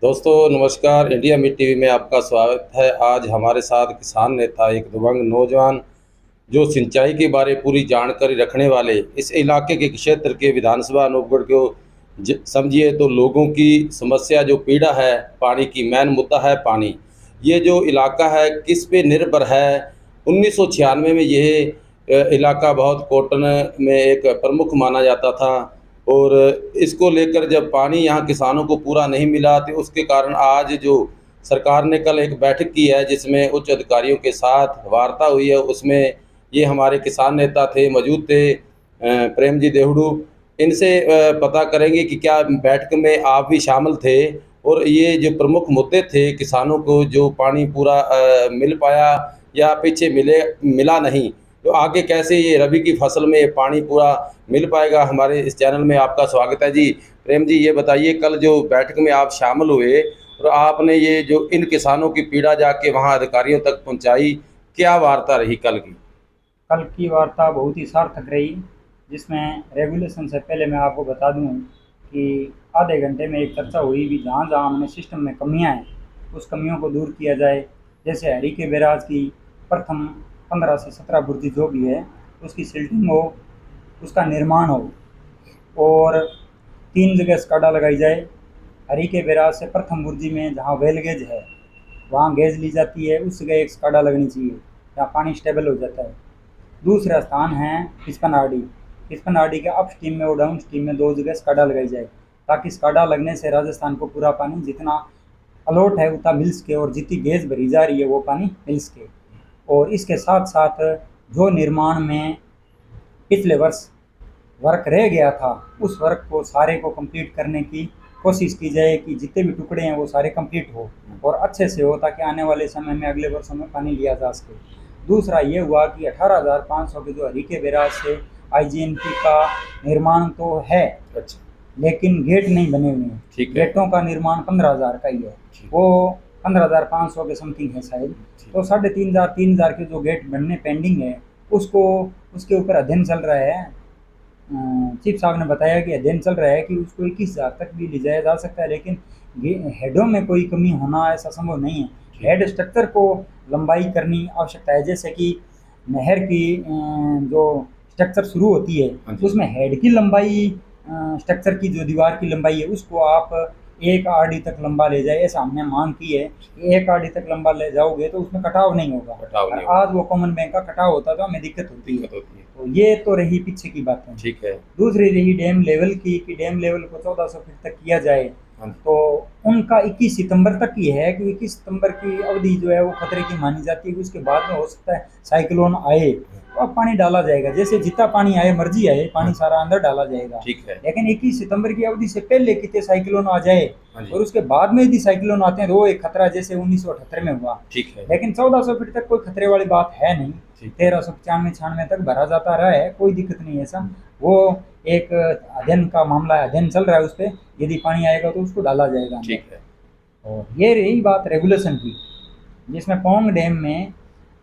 दोस्तों नमस्कार। India meet TV में आपका स्वागत है। आज हमारे साथ किसान नेता एक दबंग नौजवान जो सिंचाई के बारे पूरी जानकारी रखने वाले इस इलाके के क्षेत्र के विधानसभा अनूपगढ़ को समझिए तो लोगों की समस्या जो पीड़ा है पानी की, मेन मुद्दा है पानी। ये जो इलाका है किस पे निर्भर है? 1996 में यह इलाका बहुत कॉटन में एक प्रमुख माना जाता था और इसको लेकर जब पानी यहाँ किसानों को पूरा नहीं मिला तो उसके कारण आज जो सरकार ने कल एक बैठक की है जिसमें उच्च अधिकारियों के साथ वार्ता हुई है। उसमें ये हमारे किसान नेता थे, मौजूद थे, प्रेम जी देवड़ू। इनसे पता करेंगे कि क्या बैठक में आप भी शामिल थे और ये जो प्रमुख मुद्दे थे किसानों को जो पानी पूरा मिल पाया या पीछे मिला नहीं, तो आगे कैसे ये रबी की फसल में पानी पूरा मिल पाएगा। हमारे इस चैनल में आपका स्वागत है जी। प्रेम जी, ये बताइए कल जो बैठक में आप शामिल हुए और आपने ये जो इन किसानों की पीड़ा जाके वहाँ अधिकारियों तक पहुँचाई, क्या वार्ता रही कल की? कल की वार्ता बहुत ही सार्थक रही, जिसमें रेगुलेशन से पहले मैं आपको बता दूं कि आधे घंटे में एक चर्चा हुई भी जहाँ जहाँ हमने सिस्टम में कमियां हैं उस कमियों को दूर किया जाए। जैसे हरीके बैराज की प्रथम 15 से 17 बुर्जी जो भी है उसकी सिल्टिंग हो, उसका निर्माण हो और 3 जगह स्काडा लगाई जाए। हरीके बैराज से प्रथम बुर्जी में जहाँ वेल गेज है वहाँ गेज ली जाती है, उस जगह एक स्काडा लगनी चाहिए जहाँ पानी स्टेबल हो जाता है। दूसरा स्थान है किस्पन आरडी के अप स्ट्रीम में और डाउन स्ट्रीम में 2 जगह स्काडा लगाई जाए, ताकि स्काडा लगने से राजस्थान को पूरा पानी जितना अलॉट है उतना मिल सके और जितनी गैस भरी जा रही है वो पानी मिल सके। और इसके साथ साथ जो निर्माण में पिछले वर्ष वर्क रह गया था उस वर्क को सारे को कंप्लीट करने की कोशिश की जाए कि जितने भी टुकड़े हैं वो सारे कंप्लीट हो और अच्छे से हो, ताकि आने वाले समय में अगले वर्षों में पानी लिया जा सके। दूसरा ये हुआ कि 18,500 के जो हरीके बैराज से आईजीएनपी का निर्माण तो है, अच्छा, लेकिन गेट नहीं बने हुए हैं। ठीक है। गेटों का निर्माण 15,000 का ही है, वो 15,500 के समथिंग है शायद। तो 3,500 के जो गेट बनने पेंडिंग है उसको उसके ऊपर अध्ययन चल रहा है। चीफ साहब ने बताया कि अध्ययन चल रहा है कि उसको 21,000 तक भी ले जाया जा सकता है, लेकिन हेडों में कोई कमी होना ऐसा संभव नहीं है। हेड स्ट्रक्चर को लंबाई करनी आवश्यकता है, जैसे कि नहर की जो स्ट्रक्चर शुरू होती है उसमें हेड की लंबाई, स्ट्रक्चर की जो दीवार की लंबाई है उसको आप 1 आरडी तक लंबा ले जाए, ऐसा हमने मांग की है। 1 आरडी तक लंबा ले जाओगे तो उसमें कटाव नहीं होगा। आज वो कॉमन बैंक का कटाव होता तो हमें दिक्कत होती है। तो ये तो रही पीछे की बातें, ठीक है। दूसरी रही डैम लेवल की, कि डैम लेवल को 1400 फीट तक किया जाए। तो उनका 21 सितंबर तक ही है कि 21 सितंबर की अवधि जो है वो खतरे की मानी जाती है। उसके बाद में हो सकता है साइक्लोन आए तो अब पानी डाला जाएगा, जैसे जितना पानी आए मर्जी आए पानी सारा अंदर डाला जाएगा, ठीक है। लेकिन 21 सितंबर की अवधि से पहले कितने साइक्लोन आ जाए और उसके बाद में यदि साइक्लोन आते हैं तो वो एक खतरा जैसे 1978 में हुआ, ठीक है। लेकिन 1400 फीट तक कोई खतरे वाली बात है नहीं। 1395-96 तक भरा जाता रहा है, कोई दिक्कत नहीं है ऐसा। वो एक अध्ययन का मामला है, अध्ययन चल रहा है उस पर, यदि पानी आएगा तो उसको डाला जाएगा, ठीक है। और ये रही बात रेगुलेशन की, जिसमें पौंग डैम में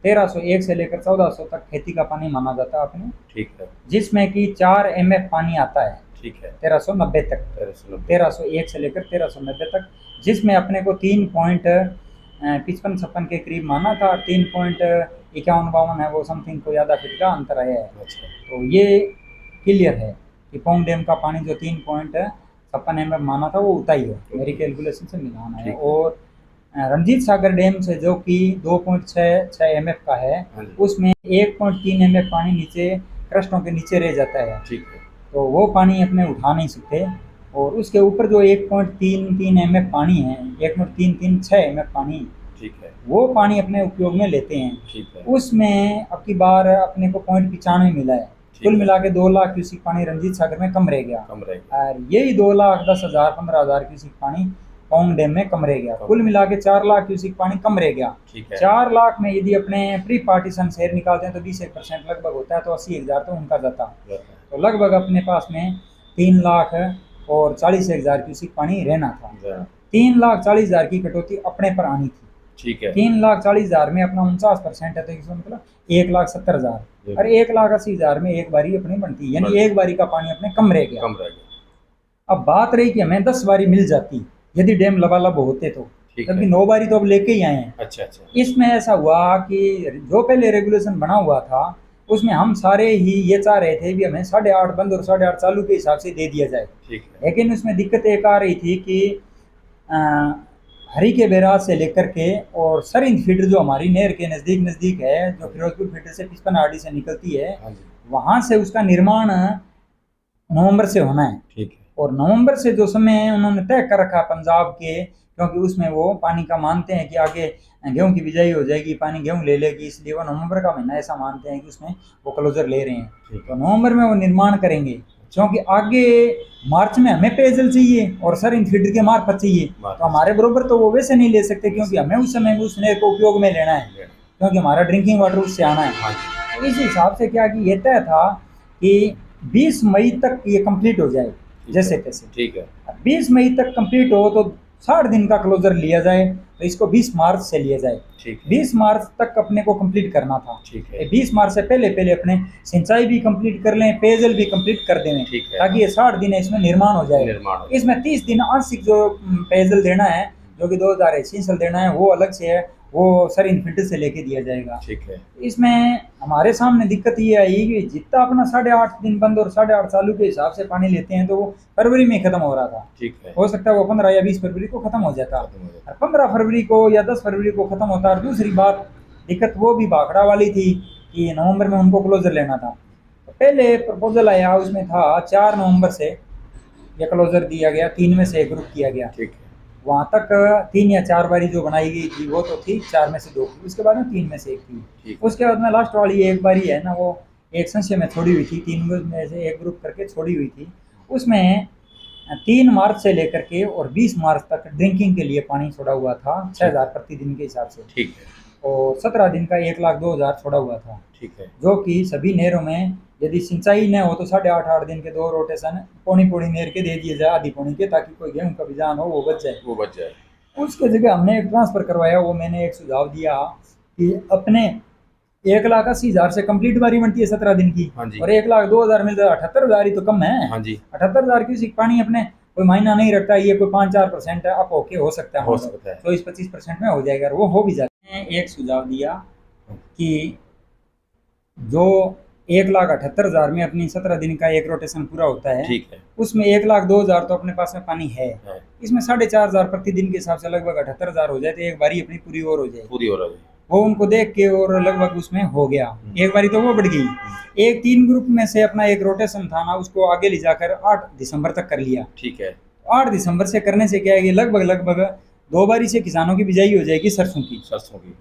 1301 से लेकर 1400 तक खेती का पानी माना जाता है अपने, ठीक है। जिसमें कि 4 MF पानी आता है, ठीक है। 1390 तक, 1301 से लेकर 1390 तक, जिसमें अपने को 3.55-56 के करीब माना था। 3.51-52 है वो समथिंग, को आधा फीट का अंतर आया है। तो ये क्लियर है कि पौंग डैम का पानी जो 3.56 MF माना था वो उतना ही है, मेरी कैलकुलेशन से मिलाना है। और रणजीत सागर डैम से जो कि 2.66 MF का है उसमें 1.3 MF पानी नीचे क्रस्टों के नीचे रह जाता है, ठीक है। तो वो पानी अपने उठा नहीं सकते। और उसके ऊपर जो 1.33 MF पानी है, 1.336 MF पानी, ठीक है, वो पानी अपने उपयोग में लेते हैं, ठीक है। उसमें अब की बार अपने को 0.95 मिला है। कुल मिला के 2 लाख क्यूसिक पानी रणजीत सागर में कम रह गया, और यही 2,10,000-15,000 क्यूसिक पानी पौंग डैम में कम रह गया। कुल मिला के 4 लाख क्यूसिक पानी कम रह गया, ठीक है। 4 लाख में यदि अपने प्री पार्टीशन शेयर निकालते हैं तो 20% लगभग होता है, तो 80,000 तो उनका जाता। तो लगभग अपने पास में 3,40,000 क्यूसिक पानी रहना था। 3,40,000 की कटौती अपने पर आनी थी, ठीक है। 3,40,000 में अपना 49% है, तो इसका मतलब 1,70,000 और 1,80,000 में एक बारी अपनी बनती है, यानी एक बारी का पानी अपने कम रह गया। अब बात रही कि हमें 10 बारी मिल जाती यदि डैम लबालब होते तो। ठीक जबकि है। 9 बारी तो अब लेके ही आए हैं। अच्छा अच्छा। इसमें ऐसा हुआ कि जो पहले रेगुलेशन बना हुआ था उसमें हम सारे ही ये चाह रहे थे भी हमें 8.5 बंद और 8.5 चालू के हिसाब से दे दिया जाए। ठीक है। लेकिन उसमें दिक्कत एक आ रही थी कि अ, हरी के बैराज से लेकर के और सरिंद फीडर जो हमारी नहर के नज़दीक नज़दीक है, जो फिरोजपुर फीडर से 55 आरडी से निकलती है, हाँ जी। वहाँ से उसका निर्माण नवंबर से होना है। ठीक है। और नवंबर से जो समय उन्होंने तय कर रखा पंजाब के, क्योंकि उसमें वो पानी का मानते हैं कि आगे गेहूं की बिजाई हो जाएगी, पानी गेहूं ले लेगी, इसलिए वो नवंबर का महीना ऐसा मानते हैं कि उसमें वो क्लोजर ले रहे हैं। तो नवंबर में वो निर्माण करेंगे, क्योंकि आगे मार्च में हमें पेयजल चाहिए और सर इन फीडर के मार्फत चाहिए, तो हमारे बरोबर तो वो वैसे नहीं ले सकते, क्योंकि हमें उस समय उस नहर को उपयोग में लेना है, क्योंकि हमारा ड्रिंकिंग वाटर उससे आना है। तो इस हिसाब से क्या कि ये तय था कि 20 मई तक ये कंप्लीट हो जाए जैसे तैसे। ठीक है। 20 मई तक कंप्लीट हो तो 60 दिन का क्लोजर लिया जाए, तो इसको 20 मार्च से लिया जाए। ठीक है। 20 मार्च तक अपने को कंप्लीट करना था। ठीक है। 20 मार्च से पहले पहले अपने सिंचाई भी कंप्लीट कर लें, पेयजल भी कंप्लीट कर दें, ताकि ये 60 दिन इसमें निर्माण हो जाए। इसमें 30 दिन आंशिक जो पेयजल देना है, जो कि 2000 एसेंशियल देना है, वो अलग से है, वो सर इन फिल्टर से लेके दिया जाएगा। ठीक है। इसमें हमारे सामने दिक्कत ये आई कि जितना अपना 8.5 दिन बंद और 8.5 चालू के हिसाब से पानी लेते हैं, तो वो फरवरी में खत्म हो रहा था। ठीक है। हो सकता है वो 15 या 20 फरवरी को खत्म हो जाता, और 15 फरवरी को या 10 फरवरी को खत्म होता। और दूसरी बात दिक्कत वो भी भाखड़ा वाली थी कि नवंबर में उनको क्लोजर लेना था। तो पहले प्रपोजल आया, उसमें था 4 नवंबर से ये क्लोजर दिया गया, 3 में से एक ग्रुप किया गया। ठीक है। वहाँ तक 3 या 4 बारी जो बनाई गई थी वो तो थी, 4 में से 2 थी, उसके बाद में 3 में से 1 थी। उसके बाद में लास्ट वाली एक बारी है ना, वो एक संशय में छोड़ी हुई थी, 3 में से एक ग्रुप करके छोड़ी हुई थी। उसमें 3 मार्च से लेकर के और 20 मार्च तक ड्रिंकिंग के लिए पानी छोड़ा हुआ था 6000 प्रति दिन के हिसाब से। ठीक है। और 17 दिन का 1,02,000 छोड़ा हुआ था। ठीक है। जो कि सभी नहरों में यदि सिंचाई न हो तो 8.5 दिन के 2 रोटेशन पौनी नहर के दे दिए जाए, आधी पौनी के, ताकि कोई गेहूं का बीजान हो वो बच जाए। उसके जगह हमने एक ट्रांसफर करवाया। वो मैंने एक सुझाव दिया कि अपने 1,80,000 से कंप्लीट बारी बनती है 17 दिन की, और 1,02,000 मिल जाए, 78,000 ही तो कम है। 78,000 की पानी अपने कोई मायना नहीं रखता, ये कोई 5-4% है, आप ओके हो सकता है, 24-25% में हो जाएगा, वो हो भी जाता है। एक सुझाव दिया कि जो 1,78,000 में अपनी 17 दिन का एक रोटेशन पूरा होता है, ठीक है, उसमें 1,02,000 तो अपने पास में पानी है। इसमें 4,500 प्रति दिन के हिसाब से लगभग 78,000 हो जाए, तो एक बारी अपनी पूरी और हो जाए। वो उनको देख के और लगभग उसमें हो गया, एक बारी तो वो बढ़ गई। एक 3 ग्रुप में से अपना एक रोटेशन था ना, उसको आगे ले जाकर 8 दिसंबर तक कर लिया। ठीक है। 8 दिसंबर से करने से क्या है कि लगभग 2 बारी से किसानों की बिजाई हो जाएगी सरसों की,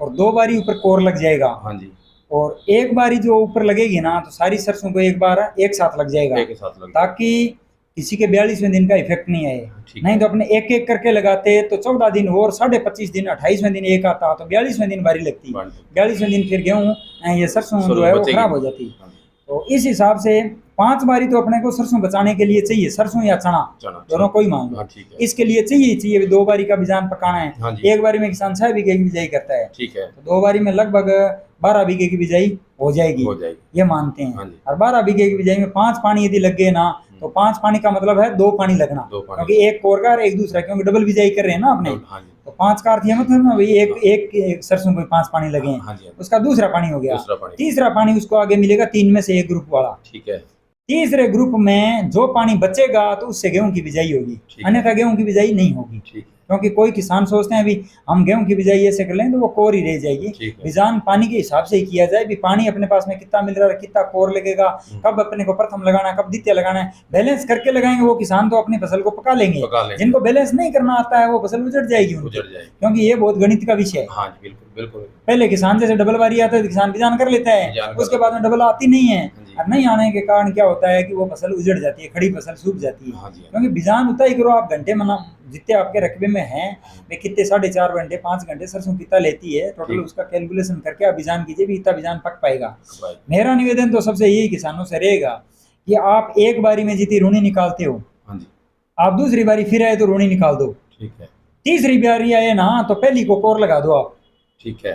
और 2 बारी ऊपर कोर लग जाएगा। हाँ जी। और एक बारी जो ऊपर लगेगी ना, तो सारी सरसों को एक बार एक साथ लग जाएगा, ताकि किसी के 42वें दिन का इफेक्ट नहीं आए। नहीं तो अपने एक एक करके लगाते तो 14 दिन और 25.5 दिन, 28वें दिन एक आता, तो 42वें दिन बारी लगती, 42वें दिन फिर गेहूँ ये सरसों जो है वो खराब हो जाती। तो इस हिसाब से 5 बारी तो अपने को सरसों बचाने के लिए चाहिए, सरसों या चना दोनों कोई मान लो, इसके लिए चाहिए 2 बारी का बीजान पकाना है। एक बारी में किसान 6 बीघे की बिजाई करता है, ठीक है, तो 2 बारी में लगभग 12 बीघे की बिजाई हो जाएगी, ये मानते हैं। और 12 बीघे की बिजाई में 5 पानी यदि लग गए ना, तो 5 पानी का मतलब है 2 पानी लगना, क्योंकि एक कोर का और एक दूसरा, क्योंकि डबल बिजाई कर रहे हैं ना अपने, तो 5 का अर्थ ये मतलब ना भाई एक सरसों को 5 पानी लगे, उसका दूसरा पानी हो गया। तीसरा पानी उसको आगे मिलेगा 3 में से एक ग्रुप वाला, ठीक है। तीसरे ग्रुप में जो पानी बचेगा तो उससे गेहूं की बिजाई होगी, अन्यथा गेहूं की बिजाई नहीं होगी, क्योंकि कोई किसान सोचते हैं अभी हम गेहूं की बिजाई ऐसे कर लें तो वो कोर ही रह जाएगी। बिजान पानी के हिसाब से ही किया जाए, भी पानी अपने पास में कितना मिल रहा है, कितना कोर लगेगा, कब अपने को प्रथम लगाना है, कब द्वितीय लगाना है, बैलेंस करके लगाएंगे, वो किसान तो अपनी फसल को पका लेंगे। जिनको बैलेंस नहीं करना आता है वो फसल उजड़ जाएगी, क्योंकि ये बहुत गणित का विषय है। पहले किसान जैसे डबल बारी आता है तो किसान बिजान कर लेता है, उसके बाद में डबल आती नहीं है, और नहीं आने के कारण क्या होता है कि वो फसल उजड़ जाती है, खड़ी फसल सूख जाती है। क्योंकि बिजान उतना ही करो आप, घंटे मना जितने आपके रकबे में हैं वे कितने 4.5 घंटे 5 घंटे सरसों कितना लेती है टोटल, उसका कैलकुलेशन करके आप बिजान कीजिए भी इतना बिजान पक पाएगा। मेरा निवेदन तो सबसे यही किसानों से रहेगा कि आप एक बारी में जितनी रूनी निकालते हो, आप दूसरी बारी फिर आए तो रूनी निकाल दो, ठीक है। तीसरी बारी आए ना तो पहली को कोर लगा दो आप, ठीक है।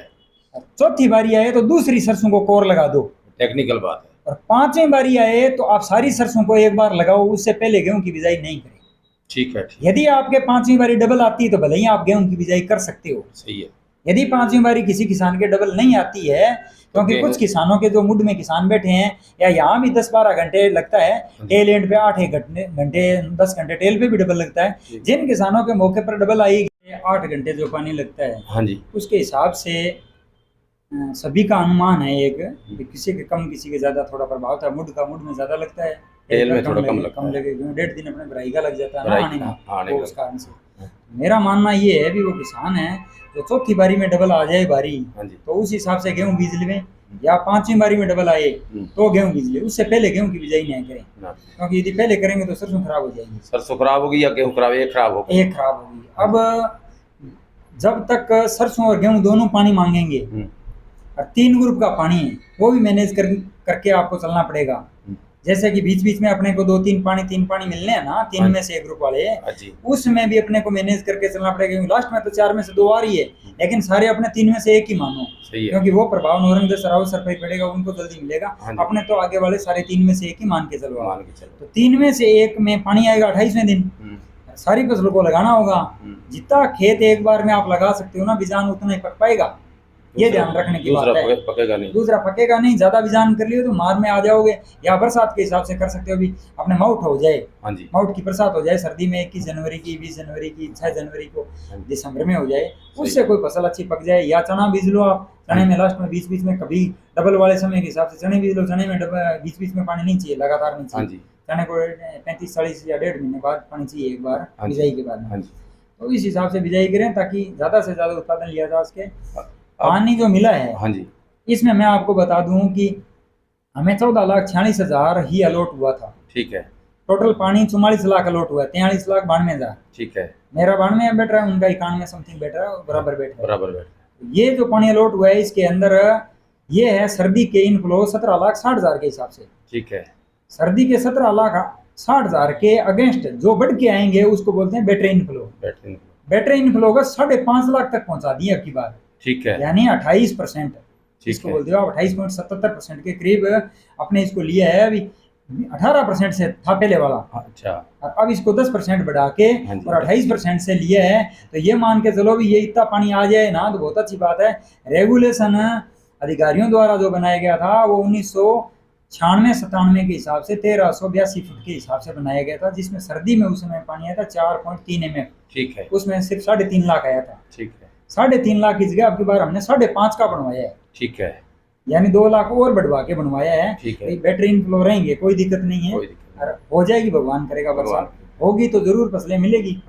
चौथी बारी आए तो दूसरी सरसों को कोर लगा दो, टेक्निकल बात है। और 5वीं बारी आए तो आप सारी सरसों को एक बार लगाओ, उससे पहले गेहूं की बिजाई नहीं करें। ठीक है, ठीक, यदि आपके 5वीं बारी डबल आती है तो भले ही आप गेहूं की बिजाई कर सकते हो। सही है। यदि 5वीं बारी किसी किसान के डबल नहीं आती है, क्योंकि गेहूं- कुछ किसानों के जो मुड में किसान बैठे हैं, या यहाँ भी 10-12 घंटे लगता है, टेल एंड पे 8 घंटे 10 घंटे टेल पे भी डबल लगता है। जी। जिन किसानों के मौके पर डबल आई 8 घंटे जो पानी लगता है, हाँ जी, उसके हिसाब से सभी का अनुमान है एक कि किसी के कम किसी के ज़्यादा थोड़ा प्रभाव था। मुड में ज़्यादा लगता है, तेल में थोड़ा कम लगता कम है। लगे, 1.5 दिन अपने भराई का लग जाता है ना भराई आने का, में, आने वो का। उस कारण से। मेरा मानना ये है भी वो किसान है जो चौथी बारी में डबल आ जाए बारी, हाँ जी, तो उस हिसाब से गेहूं बीज लें, या 5वीं बारी में डबल आए तो गेहूं बीज ले, उससे पहले गेहूं की बिजाई नहीं करें, ना। क्योंकि यदि पहले करेंगे तो सरसों खराब हो जाएगी, सरसों खराब होगी या गेहूं खराब, एक खराब होगी। एक खराब होगी। अब जब तक सरसों और गेहूं दोनों पानी मांगेंगे, और 3 ग्रुप का पानी है, वो भी मैनेज करके आपको चलना पड़ेगा। जैसे कि बीच बीच में अपने को 3 पानी मिलने हैं ना, 3 में से 1 ग्रुप वाले, उसमें भी अपने को मैनेज करके चलना पड़ेगा, क्योंकि लास्ट में तो 4 में से 2 आ रही है, लेकिन सारे अपने 3 में से 1 ही मानो, क्योंकि वो प्रभाव नौरंग सराव सर पे पड़ेगा, उनको जल्दी मिलेगा। अपने तो आगे वाले सारे 3 में से 1 ही मान के चलो। तो 3 में से 1 में पानी आएगा 28वें दिन, सारी फसल को लगाना होगा। जितना खेत एक बार में आप लगा सकते हो ना बीजान, उतना ही पक पाएगा, ये ध्यान रखने की बात है। पकेगा नहीं, दूसरा पकेगा नहीं। ज्यादा बीजान कर लियो तो मार में आ जाओगे, या बरसात के हिसाब से कर सकते हो, भी अपने माउट हो जाए, माउट की बरसात हो जाए सर्दी में, 21 जनवरी की, 20 जनवरी की, 6 जनवरी को, दिसंबर में हो जाए, उससे कोई फसल अच्छी पक जाए। या चना बीज लो आप, चने में लास्ट में बीच बीच में कभी डबल वाले समय के हिसाब से चने बीज लो, चने में बीच बीच में पानी नहीं चाहिए, लगातार नहीं चाहिए। चने को 35-40 या 1.5 महीने बाद पानी चाहिए एक बार बिजाई के बाद में। तो इस हिसाब से बिजाई करें ताकि ज्यादा से ज्यादा उत्पादन लिया जा सके। पानी जो मिला है, हाँ जी, इसमें मैं आपको बता दूं कि हमें 14,46,000 ही अलॉट हुआ था। ठीक है। टोटल पानी 44 लाख अलॉट हुआ है, 43,92,000। ठीक है। मेरा 92 बैठ रहा है, उनका 91 समथिंग बैठ रहा है, बराबर बैठ रहा है। ये जो पानी अलॉट हुआ है, इसके अंदर ये है सर्दी के इनफ्लो 17,60,000 के हिसाब से। ठीक है। सर्दी के 17,60,000 के अगेंस्ट जो बढ़ के आएंगे उसको बोलते हैं बैटरी इनफ्लो। बैटरी इनफ्लो का 5.5 लाख तक पहुंचा दिया अब की बार। ठीक है। यानी 28%, इसको बोलते हो आप 28.77% के करीब अपने इसको लिया है। अभी 18% से था पहले वाला, अच्छा, और अब इसको 10% बढ़ा के और 28% से लिया है। तो ये मान के चलो भी ये इतना पानी आ जाए ना तो बहुत अच्छी बात है। रेगुलेशन अधिकारियों द्वारा जो बनाया गया था वो 1996-97 के हिसाब से 1382 फुट के हिसाब से बनाया गया था, जिसमें सर्दी में उस समय पानी आया था 4.3 mm। ठीक है। उसमें सिर्फ 3.5 लाख आया था। ठीक है। 3.5 लाख की जगह अब की बार हमने 5.5 का बनवाया है। ठीक है। यानी 2 लाख और बढ़वा के बनवाया है। ठीक है। बैटरी इनफ्लो रहेंगे, कोई दिक्कत नहीं है, और हो जाएगी, भगवान करेगा बरसात होगी तो जरूर फसलें मिलेगी।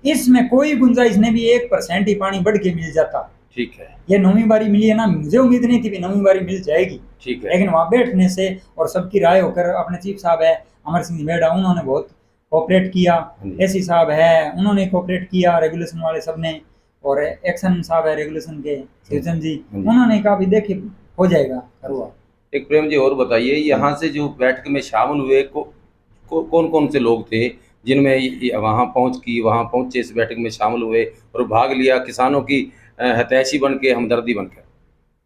इसमें कोई गुंजाइश नहीं भी 1% ही पानी बढ़ के मिल जाता। ठीक है। ये 9वीं बारी मिली है ना, मुझे उम्मीद नहीं थी 9वीं बारी मिल जाएगी। ठीक है। लेकिन वहाँ बैठने से और सबकी राय होकर, अपने चीफ साहब है अमर सिंह मेड़ा, उन्होंने बहुत कोऑपरेट किया। एसी साहब है, उन्होंने कोऑपरेट किया, रेगुलेशन वाले सब ने, और एक्शन साहब है रेगुलेशन के शिवचंद जी, उन्होंने कहा भी देखिए हो जाएगा करवा। एक प्रेम जी और बताइए, यहाँ से जो बैठक में शामिल हुए कौन कौन से लोग थे जिनमें वहाँ पहुँचे इस बैठक में शामिल हुए और भाग लिया, किसानों की हितैषी बन के, हमदर्दी बनकर?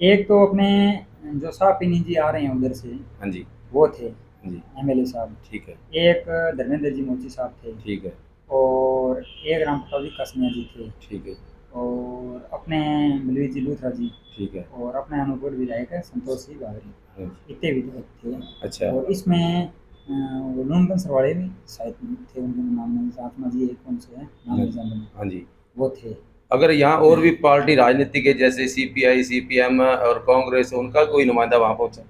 एक तो अपने जो सापिनी जी आ रहे हैं उधर से, हाँ जी, वो थे MLA साहब। ठीक है। एक धर्मेंद्र जी मोची साहब थे। ठीक है। और एक राम प्रताप जी कसमिया जी थे। ठीक है। और अपने बलवीर जी लूथरा जी। ठीक है। और अपने अनुकूल विधायक संतोष सिंह बावरी, इतने विधायक थे। अच्छा। और इसमें नूनगंज सरवाड़े भी शायद थे, उनके नाम में आत्मा जी एक कौन से है नाम, हाँ जी, वो थे। अगर यहाँ और भी पार्टी राजनीति के जैसे CPI, CPM और कांग्रेस, उनका कोई नुमाइंदा वहाँ पहुँचा?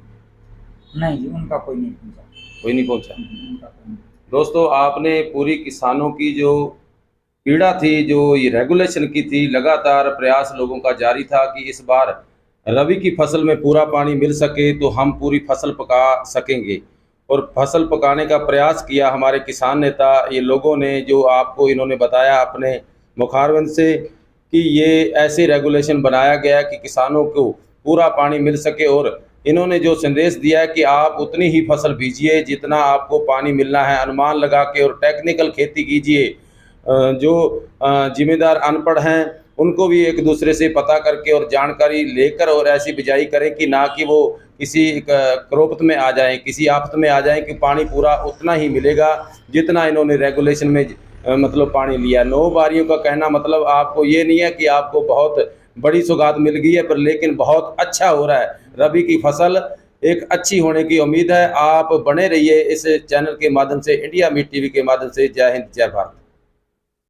नहीं जी, उनका कोई नहीं पहुँचा। कोई नहीं पहुँचा। दोस्तों, आपने पूरी किसानों की जो पीड़ा थी, जो ये रेगुलेशन की थी, लगातार प्रयास लोगों का जारी था कि इस बार रबी की फसल में पूरा पानी मिल सके तो हम पूरी फसल पका सकेंगे, और फसल पकाने का प्रयास किया हमारे किसान नेता, ये लोगों ने, जो आपको इन्होंने बताया अपने मुखारबंद से कि ये ऐसे रेगुलेशन बनाया गया कि किसानों को पूरा पानी मिल सके। और इन्होंने जो संदेश दिया है कि आप उतनी ही फसल बीजिए जितना आपको पानी मिलना है, अनुमान लगा के, और टेक्निकल खेती कीजिए। जो जिम्मेदार अनपढ़ हैं उनको भी एक दूसरे से पता करके और जानकारी लेकर और ऐसी बिजाई करें कि ना कि वो किसी क्रोपत में आ जाएं, किसी आफत में आ जाएं, कि पानी पूरा उतना ही मिलेगा जितना इन्होंने रेगुलेशन में मतलब पानी लिया। 9 बारियों का कहना मतलब आपको ये नहीं है कि आपको बहुत बड़ी सौगात मिल गई है, पर लेकिन बहुत अच्छा हो रहा है। रबी की फसल एक अच्छी होने की उम्मीद है। आप बने रहिए इस चैनल के माध्यम से, इंडिया मीट टीवी के माध्यम से। जय हिंद, जय भारत।